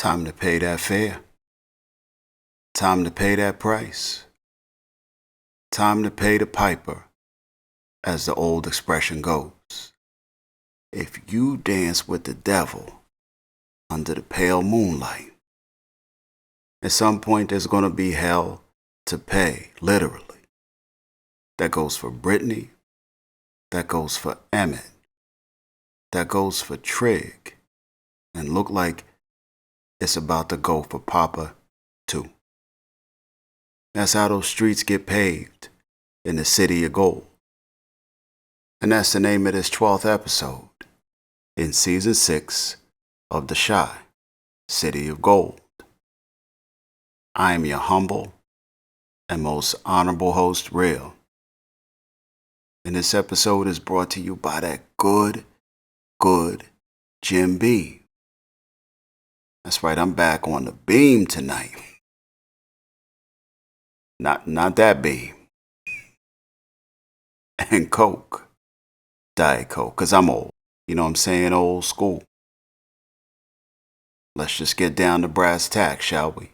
Time to pay that fare. Time to pay that price. Time to pay the piper, as the old expression goes. If you dance with the devil under the pale moonlight, at some point there's going to be hell to pay, literally. That goes for Brittany. That goes for Emmett. That goes for Trig. And look like it's about to go for Poppa, too. That's how those streets get paved in the city of gold. And that's the name of this 12th episode in season 6 of the Shaad, City of Gold. I am your humble and most honorable host, Real. And this episode is brought to you by that good Jim B. That's right, I'm back on the beam tonight. Not that beam. And Coke. Diet Coke, because I'm old. You know what I'm saying? Old school. Let's just get down to brass tacks, shall we?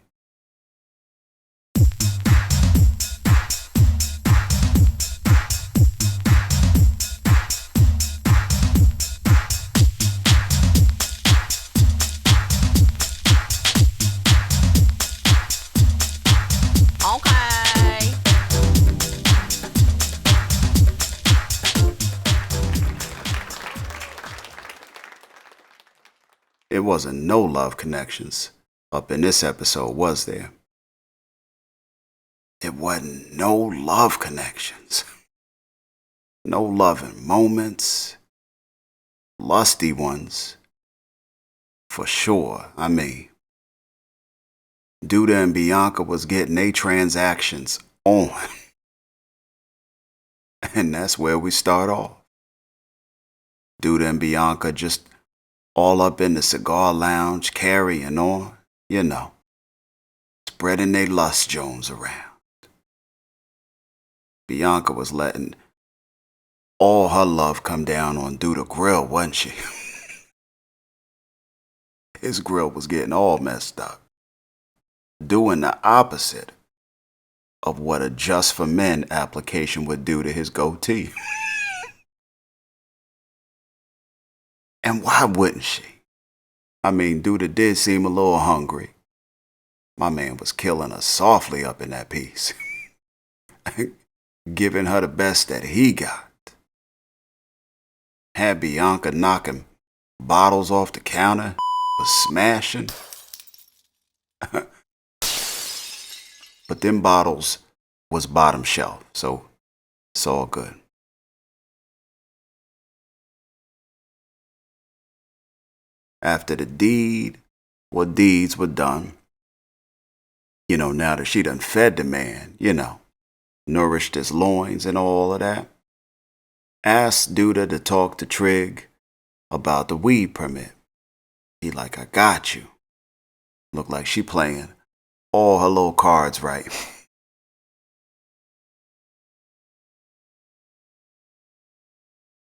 It wasn't no love connections up in this episode, was there? It wasn't no love connections. No loving moments. Lusty ones. For sure, I mean. Douda and Bianca was getting their transactions on. And that's where we start off. Douda and Bianca just all up in the cigar lounge, carrying on, you know, spreading they lust Jones around. Bianca was letting all her love come down on Douda's grill, wasn't she? His grill was getting all messed up, doing the opposite of what a Just for Men application would do to his goatee. And why wouldn't she? I mean, Douda did seem a little hungry. My man was killing her softly up in that piece. Giving her the best that he got. Had Bianca knocking bottles off the counter, was smashing. But them bottles was bottom shelf, so it's all good. After the deeds were done, you know, now that she done fed the man, you know, nourished his loins and all of that, asked Douda to talk to Trig about the weed permit. He like, I got you. Look like she playing all her little cards right.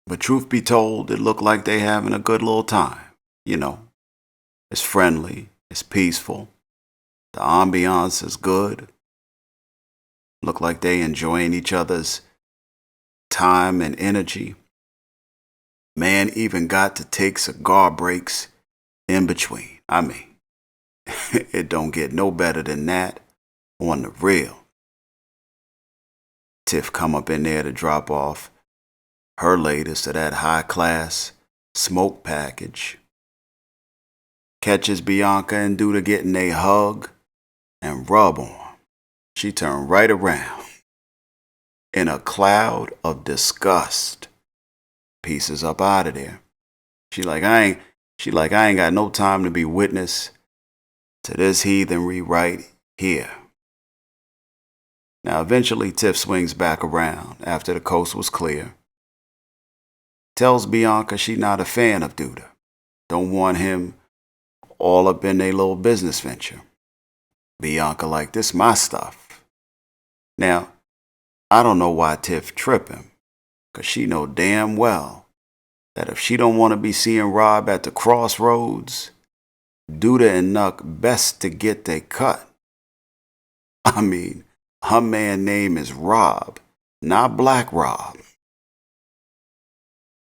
But truth be told, it looked like they having a good little time. You know, it's friendly, it's peaceful, the ambiance is good. Look like they enjoying each other's time and energy. Man even got to take cigar breaks in between. I mean, it don't get no better than that on the real. Tiff come up in there to drop off her latest of that high-class smoke package. Catches Bianca and Douda getting a hug and rub on. She turned right around. In a cloud of disgust. Pieces up out of there. She like, I ain't got no time to be witness to this heathenry right here. Now eventually Tiff swings back around after the coast was clear. Tells Bianca she not a fan of Douda. Don't want him all up in their little business venture. Bianca like, this my stuff. Now, I don't know why Tiff tripping, because she know damn well that if she don't want to be seeing Rob at the crossroads, Douda and Nuck best to get they cut. I mean, her man name is Rob, not Black Rob.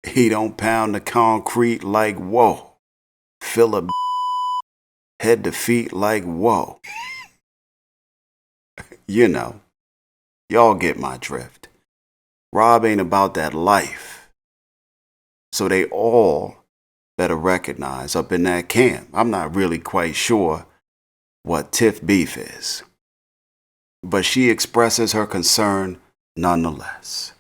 He don't pound the concrete like whoa. Fill a head to feet like whoa. You know, y'all get my drift. Rob ain't about that life. So they all better recognize up in that camp. I'm not really quite sure what Tiff beef is, but she expresses her concern nonetheless.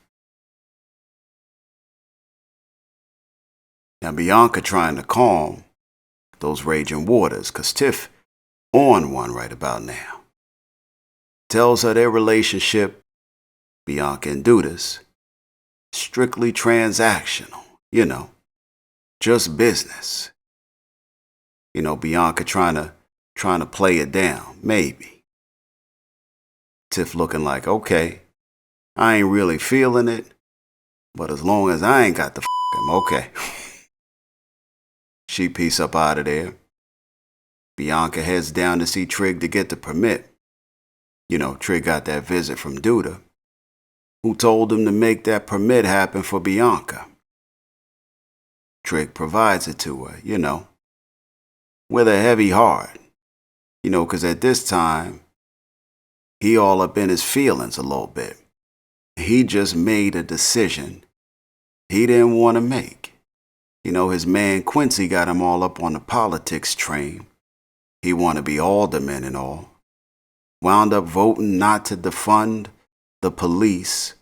Now Bianca trying to calm those raging waters, 'cause Tiff on one right about now. Tells her their relationship, Bianca and Douda's, strictly transactional, just business. Bianca trying to play it down, maybe. Tiff looking like, okay, I ain't really feeling it, but as long as I ain't got the him, okay. She peace up out of there. Bianca heads down to see Trig to get the permit. Trig got that visit from Douda, who told him to make that permit happen for Bianca. Trig provides it to her, with a heavy heart, 'cause at this time, he all up in his feelings a little bit. He just made a decision he didn't want to make. His man Quincy got him all up on the politics train. He want to be alderman and all. Wound up voting not to defund the police,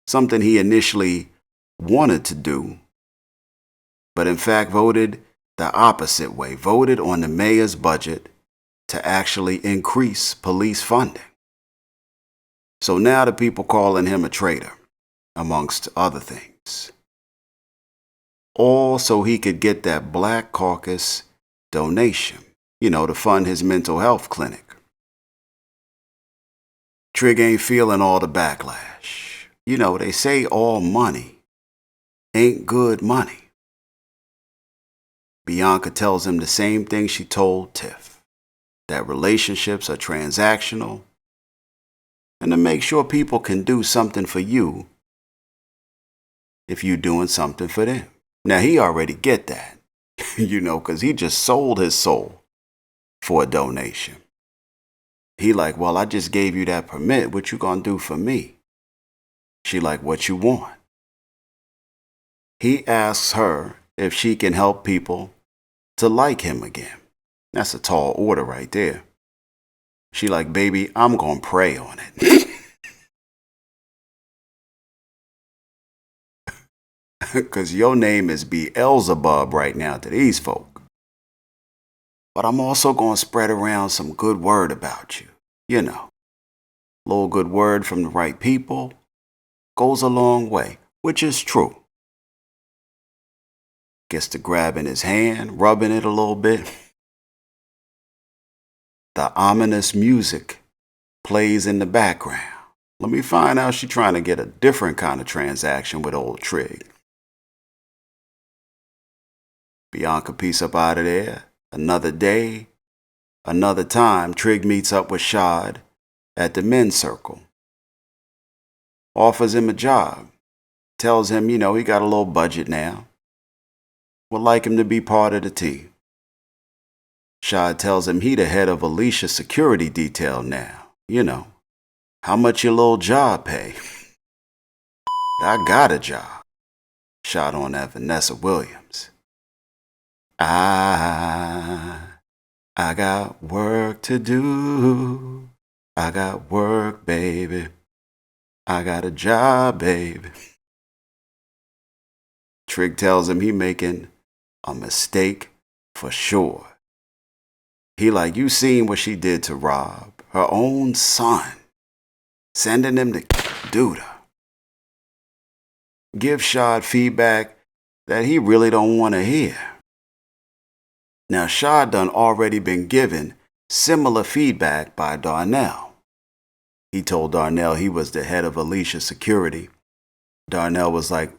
something he initially wanted to do, but in fact voted the opposite way, voted on the mayor's budget to actually increase police funding. So now the people calling him a traitor, amongst other things. All so he could get that Black Caucus donation, to fund his mental health clinic. Trig ain't feeling all the backlash. They say all money ain't good money. Bianca tells him the same thing she told Tiff, that relationships are transactional, and to make sure people can do something for you if you doing something for them. Now he already get that, 'cause he just sold his soul for a donation. He like, well, I just gave you that permit. What you gonna do for me? She like, what you want? He asks her if she can help people to like him again. That's a tall order right there. She like, baby, I'm gonna pray on it. 'Cause your name is Beelzebub right now to these folk. But I'm also gonna spread around some good word about you. Little good word from the right people goes a long way, which is true. Gets to grabbing his hand, rubbing it a little bit. The ominous music plays in the background. Let me find out she's trying to get a different kind of transaction with old Trig. Bianca peace up out of there. Another day, another time, Trig meets up with Shaad at the men's circle. Offers him a job. Tells him, he got a little budget now. Would like him to be part of the team. Shaad tells him he the head of Alicia's security detail now. How much your little job pay? I got a job. Shot on that Vanessa Williams. I got work to do. I got work, baby. I got a job, baby. Trig tells him he making a mistake for sure. He like, you seen what she did to Rob, her own son, sending him to Douda. Give Shaad feedback that he really don't want to hear. Now Shaad done already been given similar feedback by Darnell. He told Darnell he was the head of Alicia's security. Darnell was like,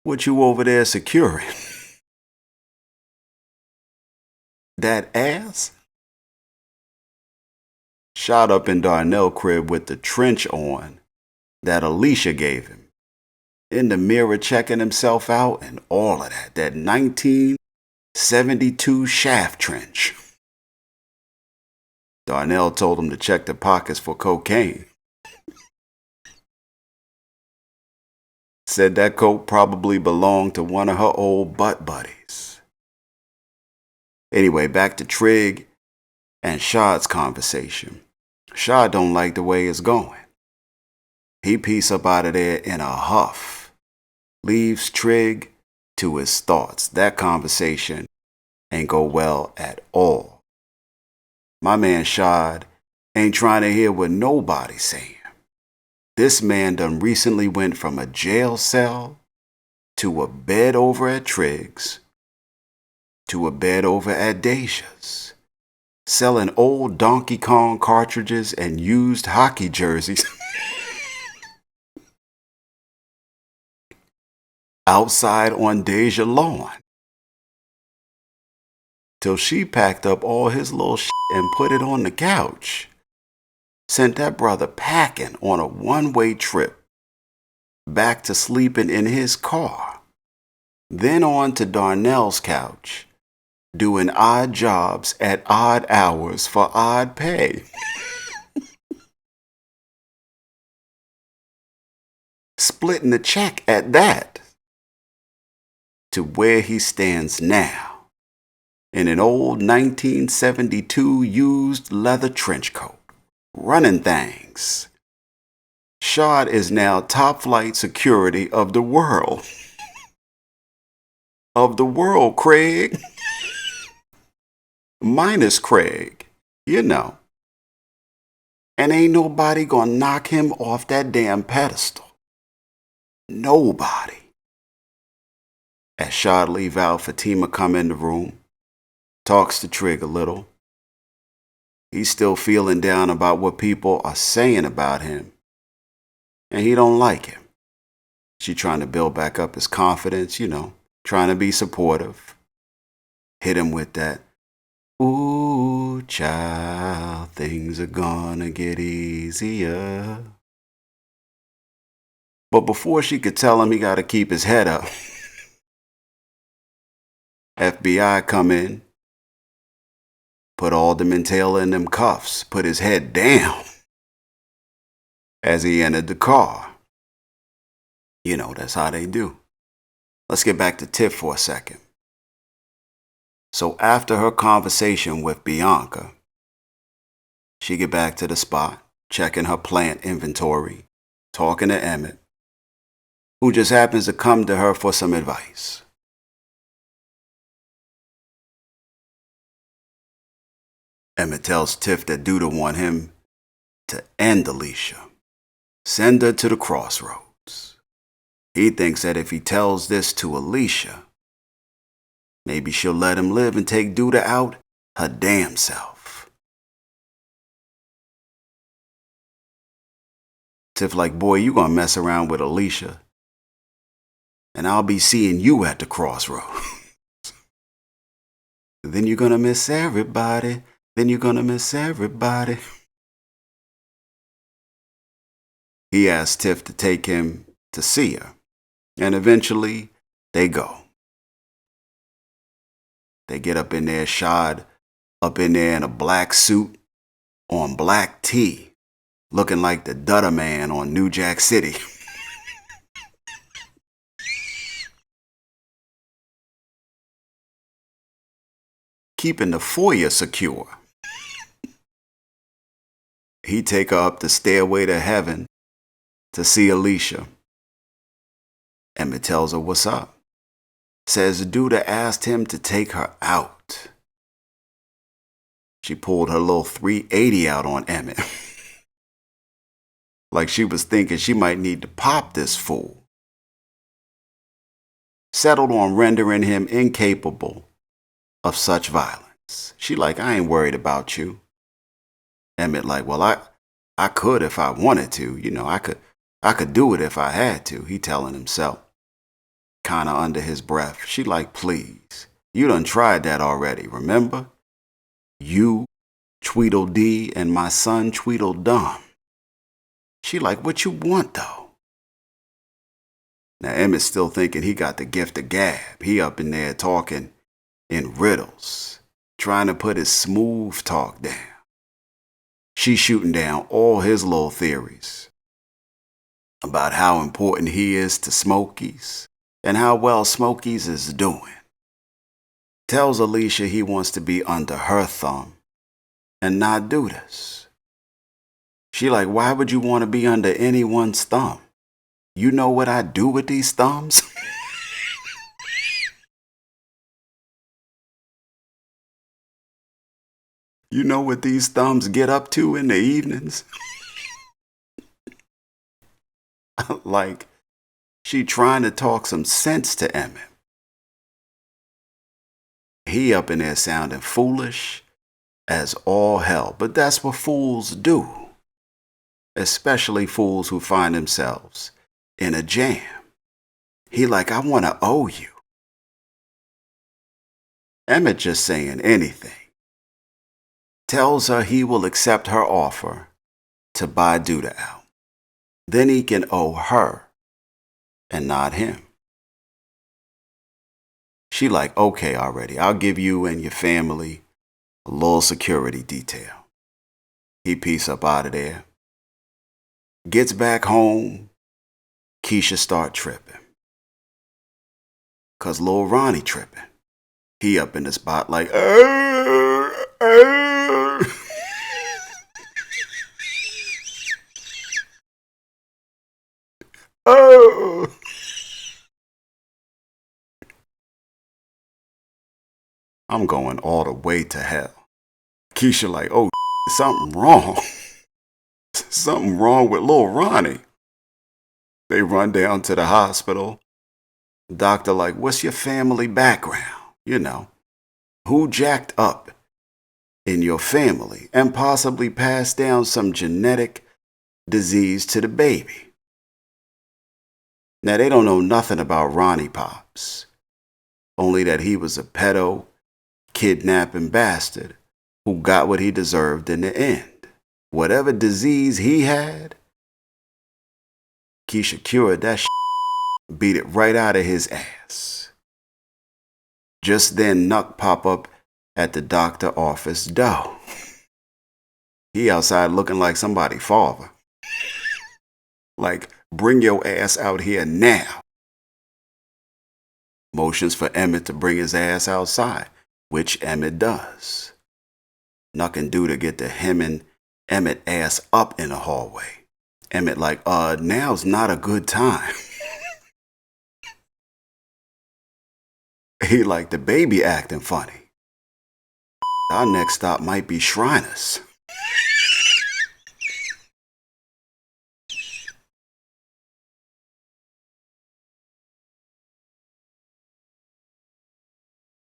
what you over there securing? That ass? Shot up in Darnell crib with the trench on that Alicia gave him. In the mirror checking himself out and all of that. That 1972 shaft trench. Darnell told him to check the pockets for cocaine. Said that coat probably belonged to one of her old butt buddies. Anyway, back to Trig and Shaad's conversation. Shaad don't like the way it's going. He peace up out of there in a huff. Leaves Trig to his thoughts. That conversation ain't go well at all. My man Shaad ain't trying to hear what nobody's saying. This man done recently went from a jail cell to a bed over at Trig's to a bed over at Deja's, selling old Donkey Kong cartridges and used hockey jerseys outside on Deja's lawn. Till she packed up all his little shit and put it on the couch. Sent that brother packing on a one-way trip back to sleeping in his car. Then on to Darnell's couch, doing odd jobs at odd hours for odd pay. Splitting the check at that. To where he stands now, in an old 1972 used leather trench coat. Running things. Shaad is now top flight security of the world. Of the world, Craig. Minus Craig, you know. And ain't nobody gonna knock him off that damn pedestal. Nobody. As Shaad leave out, Fatima come in the room, talks to Trig a little. He's still feeling down about what people are saying about him. And he don't like him. She trying to build back up his confidence, you know, trying to be supportive. Hit him with that, ooh, child, things are gonna get easier. But before she could tell him he gotta keep his head up, FBI come in. Put Alderman Taylor in them cuffs, put his head down as he entered the car. You know, that's how they do. Let's get back to Tiff for a second. So after her conversation with Bianca, she get back to the spot, checking her plant inventory, talking to Emmett, who just happens to come to her for some advice. Emmett tells Tiff that Douda want him to end Alicia, send her to the crossroads. He thinks that if he tells this to Alicia, maybe she'll let him live and take Douda out her damn self. Tiff like, boy, you gonna mess around with Alicia, and I'll be seeing you at the crossroads. Then you're gonna miss everybody. Then you're gonna miss everybody. He asked Tiff to take him to see her, and eventually they go. They get up in there, Shaad up in there in a black suit on black tee, looking like the Douda man on New Jack City. Keeping the foyer secure. He take her up the stairway to heaven to see Alicia. Emmett tells her what's up. Says Douda asked him to take her out. She pulled her little 380 out on Emmett. Like she was thinking she might need to pop this fool. Settled on rendering him incapable of such violence. She like, I ain't worried about you. Emmett like, well, I could if I wanted to. You know, I could do it if I had to, he telling himself. Kinda under his breath. She like, please. You done tried that already, remember? You, Tweedledee, and my son Tweedledum. She like, what you want though? Now Emmett's still thinking he got the gift of gab. He up in there talking in riddles, trying to put his smooth talk down. She's shooting down all his little theories about how important he is to Smokies and how well Smokies is doing. Tells Alicia he wants to be under her thumb and not Douda's. She like, why would you want to be under anyone's thumb? You know what I do with these thumbs? You know what these thumbs get up to in the evenings? Like, she trying to talk some sense to Emmett. He up in there sounding foolish as all hell, but that's what fools do. Especially fools who find themselves in a jam. He like, I want to owe you. Emmett just saying anything. Tells her he will accept her offer to buy Douda out. Then he can owe her and not him. She like, okay already, I'll give you and your family a little security detail. He peace up out of there. Gets back home, Kiesha start tripping. Cause Lil Ronnie tripping. He up in the spot like, oh. I'm going all the way to hell. Kiesha like, oh, something wrong. Something wrong with Lil Ronnie. They run down to the hospital. Doctor like, what's your family background? You know, who jacked up in your family and possibly passed down some genetic disease to the baby? Now, they don't know nothing about Ronnie Pops. Only that he was a pedo, kidnapping bastard who got what he deserved in the end. Whatever disease he had, Kiesha cured that beat it right out of his ass. Just then, Nuck pop up at the doctor office door. He outside looking like somebody father. Like, bring your ass out here now. Motions for Emmett to bring his ass outside, which Emmett does. Nuck and Douda get to hemming Emmett ass up in the hallway. Emmett like, now's not a good time. He like, the baby acting funny. Our next stop might be Shriners.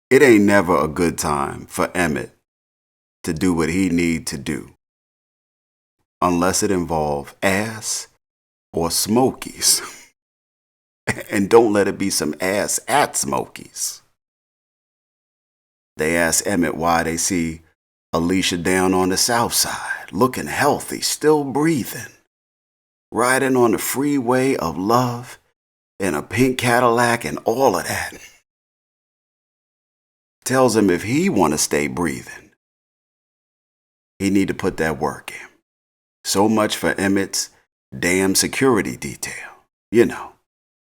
It ain't never a good time for Emmett to do what he need to do. Unless it involve ass or Smokies. And don't let it be some ass at Smokies. They ask Emmett why they see Alicia down on the south side, looking healthy, still breathing, riding on the freeway of love in a pink Cadillac and all of that. Tells him if he want to stay breathing, he need to put that work in. So much for Emmett's damn security detail. You know,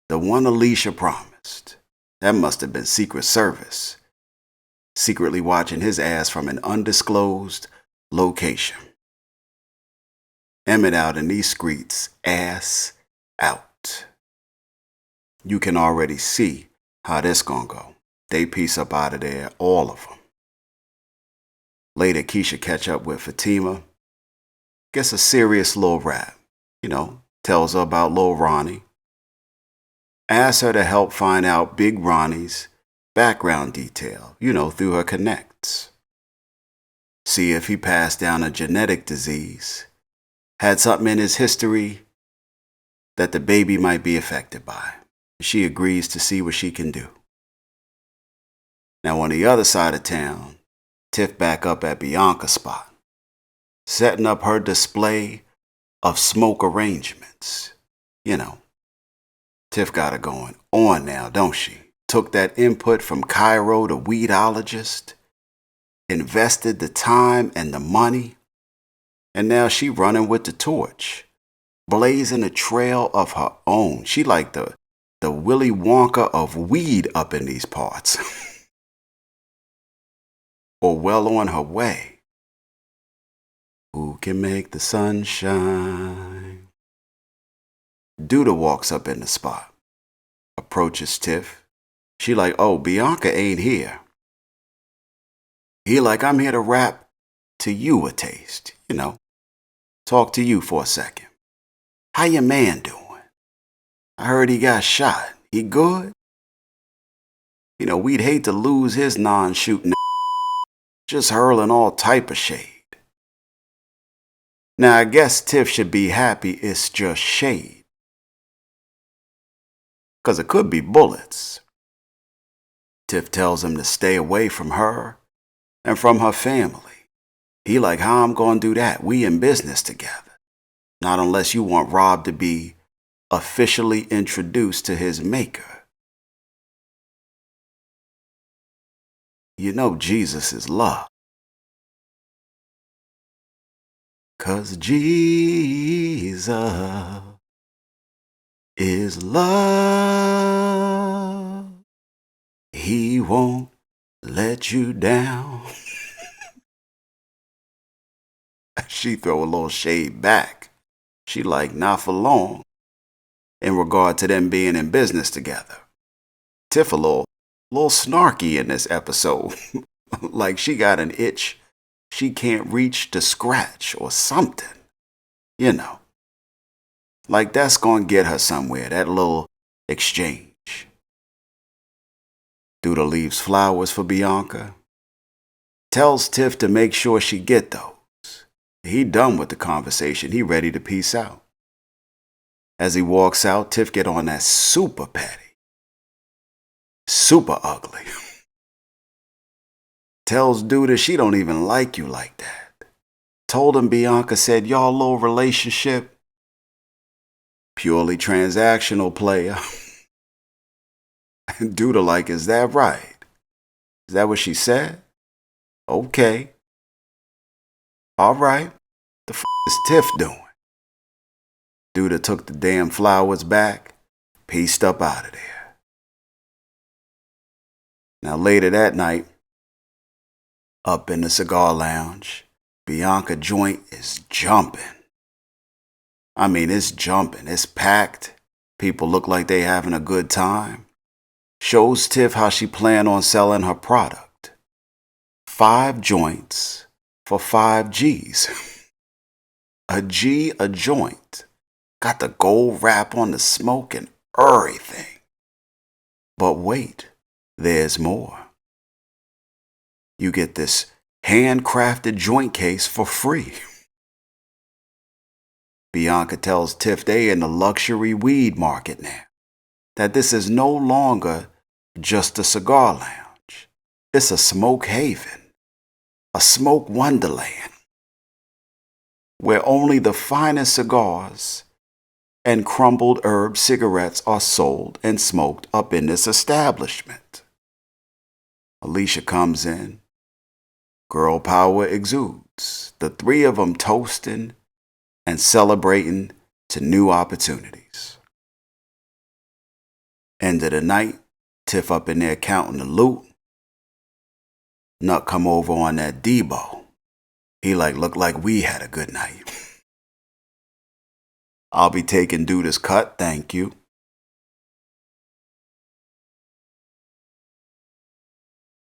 the one Alicia promised. That must have been Secret Service, secretly watching his ass from an undisclosed location. Emmett out in these streets, ass out. You can already see how this gonna go. They piece up out of there, all of them. Later, Kiesha catch up with Fatima. Gets a serious little rap. You know, tells her about Lil Ronnie. Asks her to help find out Big Ronnie's background detail, you know, through her connects. See if he passed down a genetic disease, had something in his history that the baby might be affected by. She agrees to see what she can do. Now, on the other side of town, Tiff back up at Bianca's spot, setting up her display of smoke arrangements. You know, Tiff got her going on now, don't she? Took that input from Cairo, the weedologist, invested the time and the money, and now she running with the torch, blazing a trail of her own. She like the Willy Wonka of weed up in these parts. Or well on her way. Who can make the sun shine? Douda walks up in the spot, approaches Tiff. She like, oh, Bianca ain't here. He like, I'm here to rap to you a taste, you know. Talk to you for a second. How your man doing? I heard he got shot. He good? You know, we'd hate to lose his non-shooting just hurling all type of shade. Now, I guess Tiff should be happy it's just shade. 'Cause it could be bullets. Tiff tells him to stay away from her and from her family. He like, how I'm gonna do that? We in business together. Not unless you want Rob to be officially introduced to his maker. You know Jesus is love. 'Cause Jesus is love. He won't let you down. She throw a little shade back. She like, not for long, in regard to them being in business together. Tiff a little snarky in this episode. Like she got an itch she can't reach to scratch or something. You know. Like that's gonna get her somewhere, that little exchange. Douda leaves flowers for Bianca. Tells Tiff to make sure she get those. He done with the conversation. He ready to peace out. As he walks out, Tiff get on that super petty. Super ugly. Tells Douda she don't even like you like that. Told him Bianca said y'all little relationship purely transactional, player. And Douda like, is that right? Is that what she said? Okay. All right. The f is Tiff doing? Douda took the damn flowers back, pieced up out of there. Now later that night, up in the cigar lounge, Bianca joint is jumping. I mean, it's jumping. It's packed. People look like they having a good time. Shows Tiff how she plan on selling her product. 5 joints for 5 G's. A G a joint. Got the gold wrap on the smoke and everything. But wait, there's more. You get this handcrafted joint case for free. Bianca tells Tiff they in the luxury weed market now. That this is no longer just a cigar lounge. It's a smoke haven. A smoke wonderland. Where only the finest cigars and crumbled herb cigarettes are sold and smoked up in this establishment. Alicia comes in. Girl power exudes. The 3 of them toasting and celebrating to new opportunities. End of the night, Tiff up in there counting the loot. Nut come over on that Debo. He like, look like we had a good night. I'll be taking Douda's cut, thank you.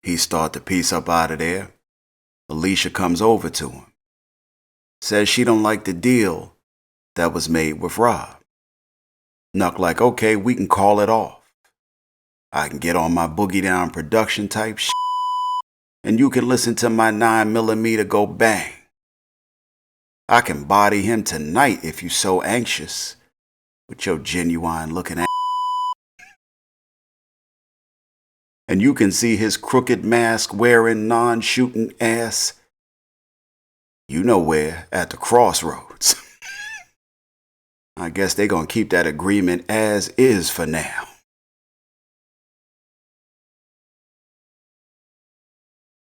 He start to piece up out of there. Alicia comes over to him. Says she don't like the deal that was made with Rob. Nuck like, okay, we can call it off. I can get on my boogie down production type shit, and you can listen to my 9mm go bang. I can body him tonight if you so anxious with your genuine looking ass. and you can see his crooked mask wearing non-shooting ass. You know where, at the crossroads. I guess they gonna keep that agreement as is for now.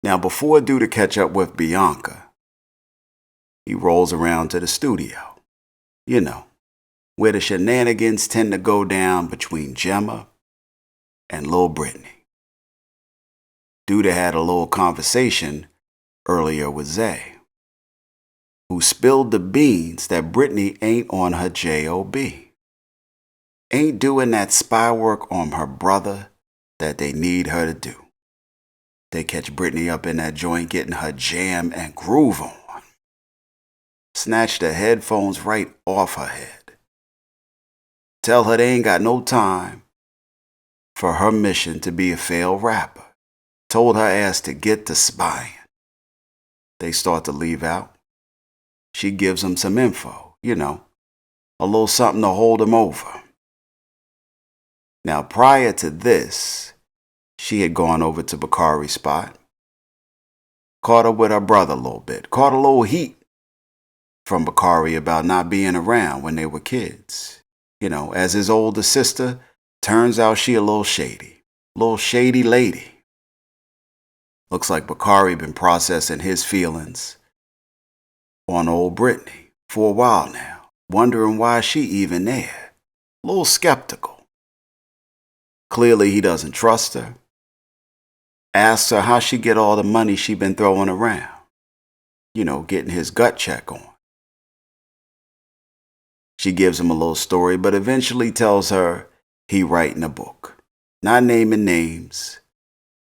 Now, before Douda catch up with Bianca, he rolls around to the studio. You know, where the shenanigans tend to go down between Jemma and Lil Brittany. Douda had a little conversation earlier with Zay, who spilled the beans that Brittany ain't on her job. Ain't doing that spy work on her brother that they need her to do. They catch Brittany up in that joint getting her jam and groove on. Snatch the headphones right off her head. Tell her they ain't got no time for her mission to be a failed rapper. Told her ass to get to spying. They start to leave out. She gives them some info, you know, a little something to hold them over. Now, prior to this, she had gone over to Bakari's spot, caught up with her brother a little bit, caught a little heat from Bakari about not being around when they were kids. You know, as his older sister, turns out she a little shady lady. Looks like Bakari been processing his feelings on old Brittany for a while now, wondering why she even there. A little skeptical. Clearly he doesn't trust her. Asks her how she get all the money she been throwing around. You know, getting his gut check on. She gives him a little story, but eventually tells her he writing a book. Not naming names,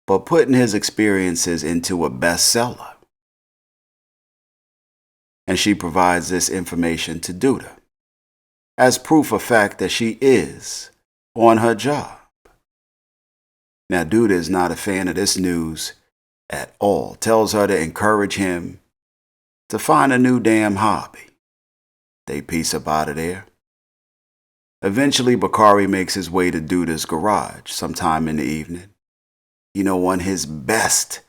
but putting his experiences into a bestseller. And she provides this information to Douda as proof of fact that she is on her job. Now, Douda is not a fan of this news at all. Tells her to encourage him to find a new damn hobby. They piece up out of there. Eventually, Bakari makes his way to Douda's garage sometime in the evening. You know, on his best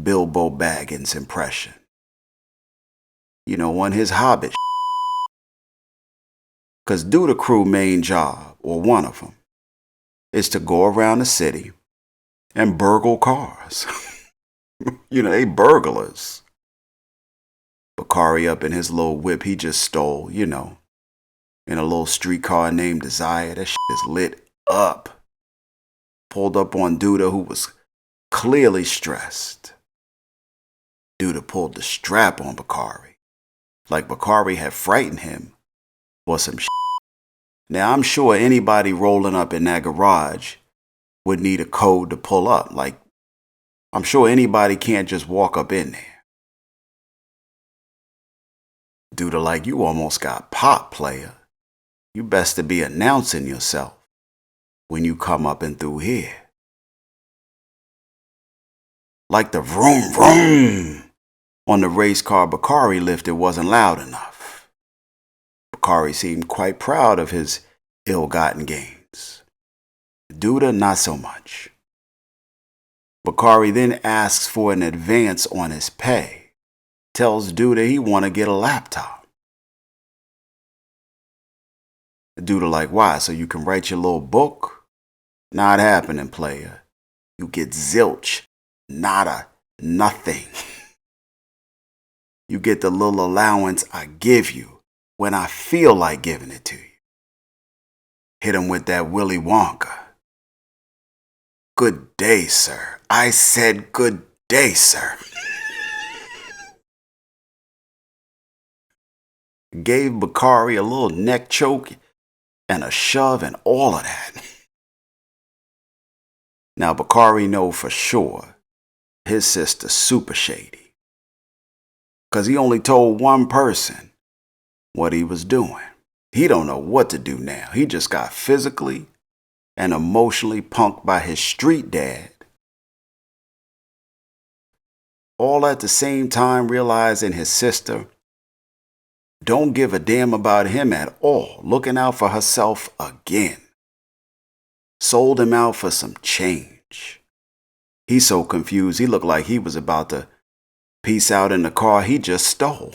Bilbo Baggins impression. You know, on his Hobbit. Because Douda crew main job, or one of them, is to go around the city and burgle cars. You know, they burglars. Bakari up in his little whip he just stole, you know, in a little streetcar named Desire. That shit is lit up. Pulled up on Douda, who was clearly stressed. Douda pulled the strap on Bakari, like Bakari had frightened him or some shit. Now, I'm sure anybody rolling up in that garage would need a code to pull up. Like, I'm sure anybody can't just walk up in there. Douda like, you almost got popped, player. You best to be announcing yourself when you come up and through here. Like the vroom vroom on the race car Bakari lifted wasn't loud enough. Bakari seemed quite proud of his ill-gotten gains. Douda, not so much. Bakari then asks for an advance on his pay. Tells Douda he want to get a laptop. Douda like, why? So you can write your little book? Not happening, player. You get zilch. Nada. Nothing. You get the little allowance I give you when I feel like giving it to you. Hit him with that Willy Wonka. Good day, sir. I said good day, sir. Gave Bakari a little neck choke and a shove and all of that. Now, Bakari know for sure his sister's super shady. Because he only told one person what he was doing. He don't know what to do now. He just got physically and emotionally punked by his street dad. All at the same time realizing his sister don't give a damn about him at all, looking out for herself again. Sold him out for some change. He's so confused, he looked like he was about to peace out in the car he just stole.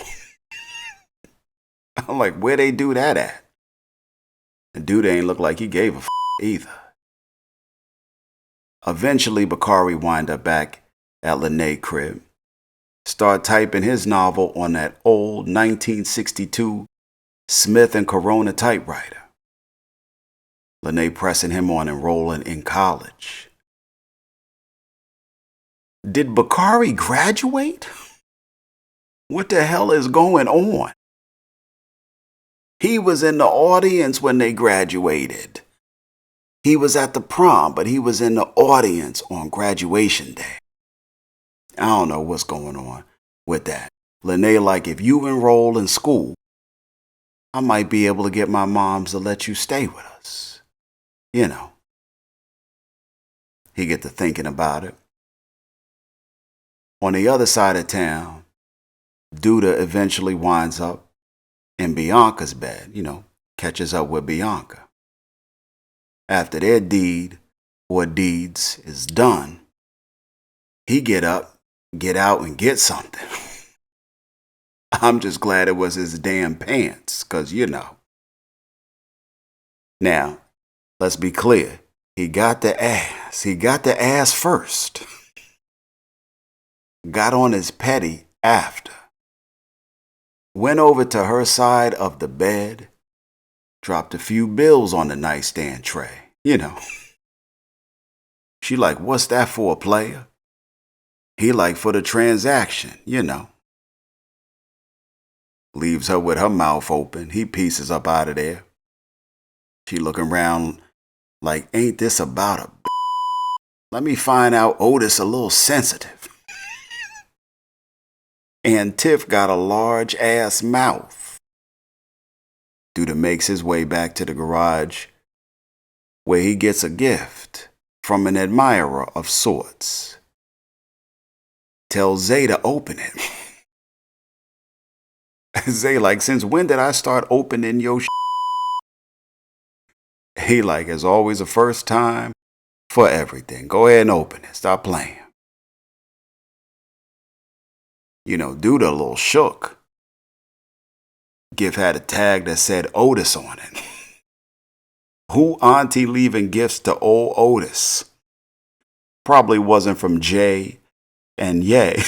I'm like, where they do that at? The dude ain't look like he gave a f either. Eventually, Bakari wind up back at Lene crib. Start typing his novel on that old 1962 Smith & Corona typewriter. Lene pressing him on enrolling in college. Did Bakari graduate? What the hell is going on? He was in the audience when they graduated. He was at the prom, but he was in the audience on graduation day. I don't know what's going on with that. Lene, like, if you enroll in school, I might be able to get my moms to let you stay with us. You know. He get to thinking about it. On the other side of town, Douda eventually winds up in Bianca's bed, catches up with Bianca. After their deed or deeds is done, he get up, get out, and get something. I'm just glad it was his damn pants, because Now, let's be clear. He got the ass. He got the ass first. Got on his petty after. Went over to her side of the bed. Dropped a few bills on the nightstand tray. She like, what's that for, player? He like, for the transaction, Leaves her with her mouth open. He pieces up out of there. She looking around like, ain't this about a Let me find out Otis a little sensitive. And Tiff got a large ass mouth. Douda makes his way back to the garage where he gets a gift from an admirer of sorts. Tells Zay to open it. Zay like, since when did I start opening your He like, it's always a first time for everything. Go ahead and open it. Stop playing. Douda a little shook. Gift had a tag that said Otis on it. Who auntie leaving gifts to old Otis? Probably wasn't from Jay and Ye.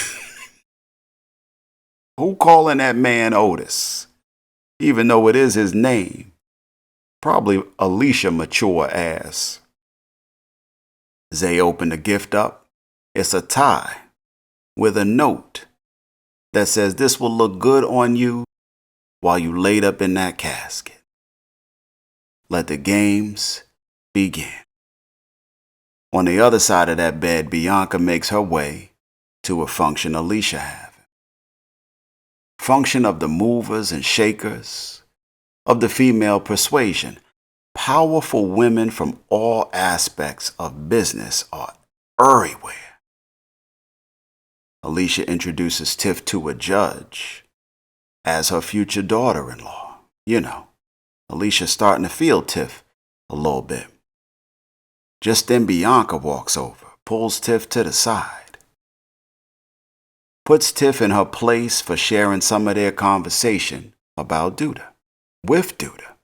Who calling that man Otis? Even though it is his name. Probably Alicia mature ass. Zay opened the gift up. It's a tie with a note that says this will look good on you while you laid up in that casket. Let the games begin. On the other side of that bed, Bianca makes her way to a function Alicia having. Function of the movers and shakers, of the female persuasion. Powerful women from all aspects of business are everywhere. Alicia introduces Tiff to a judge as her future daughter-in-law. Alicia's starting to feel Tiff a little bit. Just then Bianca walks over, pulls Tiff to the side. Puts Tiff in her place for sharing some of their conversation about Douda, with Douda.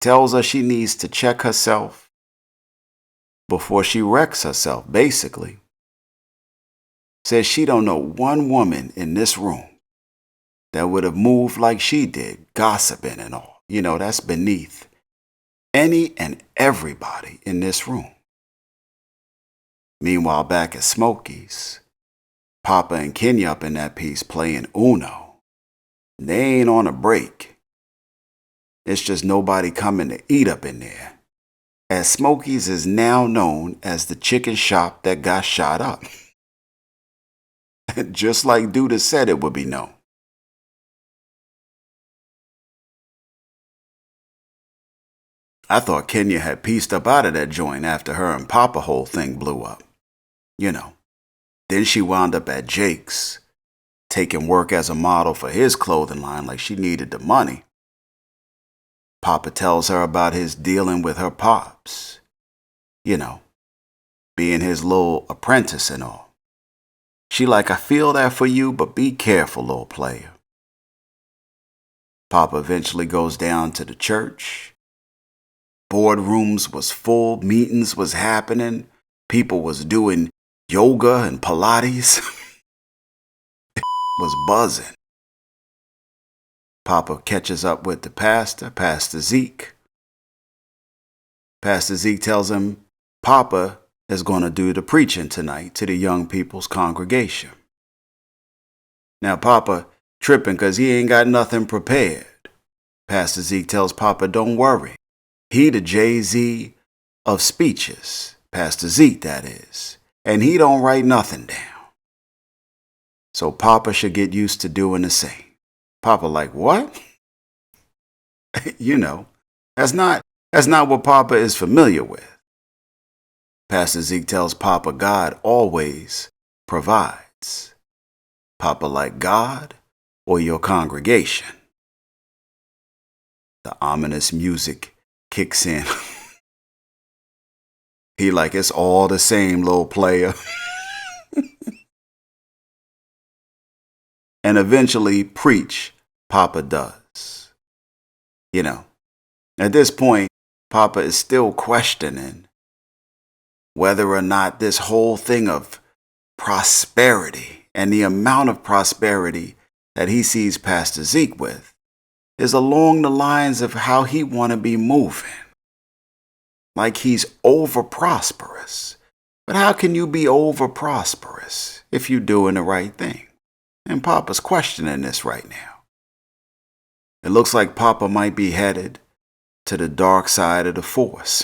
Tells her she needs to check herself before she wrecks herself, basically. Says she don't know one woman in this room that would have moved like she did, gossiping and all. That's beneath any and everybody in this room. Meanwhile, back at Smokey's, Poppa and Kenya up in that piece playing Uno. They ain't on a break. It's just nobody coming to eat up in there, as Smokey's is now known as the chicken shop that got shot up. Just like Douda said it would be known. I thought Kenya had pieced up out of that joint after her and Poppa whole thing blew up. Then she wound up at Jake's, taking work as a model for his clothing line like she needed the money. Poppa tells her about his dealing with her pops. being his little apprentice and all. She like, I feel that for you, but be careful, little player. Poppa eventually goes down to the church. Boardrooms was full, meetings was happening, people was doing yoga and Pilates. Was buzzing. Poppa catches up with the pastor, Pastor Zeke. Pastor Zeke tells him Poppa is going to do the preaching tonight to the young people's congregation. Now Poppa tripping because he ain't got nothing prepared. Pastor Zeke tells Poppa, don't worry. He the Jay-Z of speeches. Pastor Zeke, that is. And he don't write nothing down. So Poppa should get used to doing the same. Poppa like, what? You know, that's not what Poppa is familiar with. Pastor Zeke tells Poppa God always provides. Poppa like God or your congregation. The ominous music kicks in. He like, it's all the same, little player. And eventually preach, Poppa does. You know, at this point, Poppa is still questioning whether or not this whole thing of prosperity and the amount of prosperity that he sees Pastor Zeke with is along the lines of how he want to be moving. Like he's over prosperous. But how can you be over prosperous if you're doing the right thing? And Poppa's questioning this right now. It looks like Poppa might be headed to the dark side of the Force.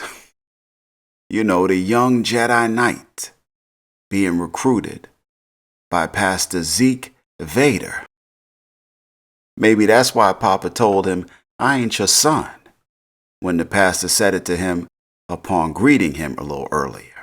You know, the young Jedi Knight being recruited by Pastor Zeke Vader. Maybe that's why Poppa told him, I ain't your son, when the pastor said it to him upon greeting him a little earlier.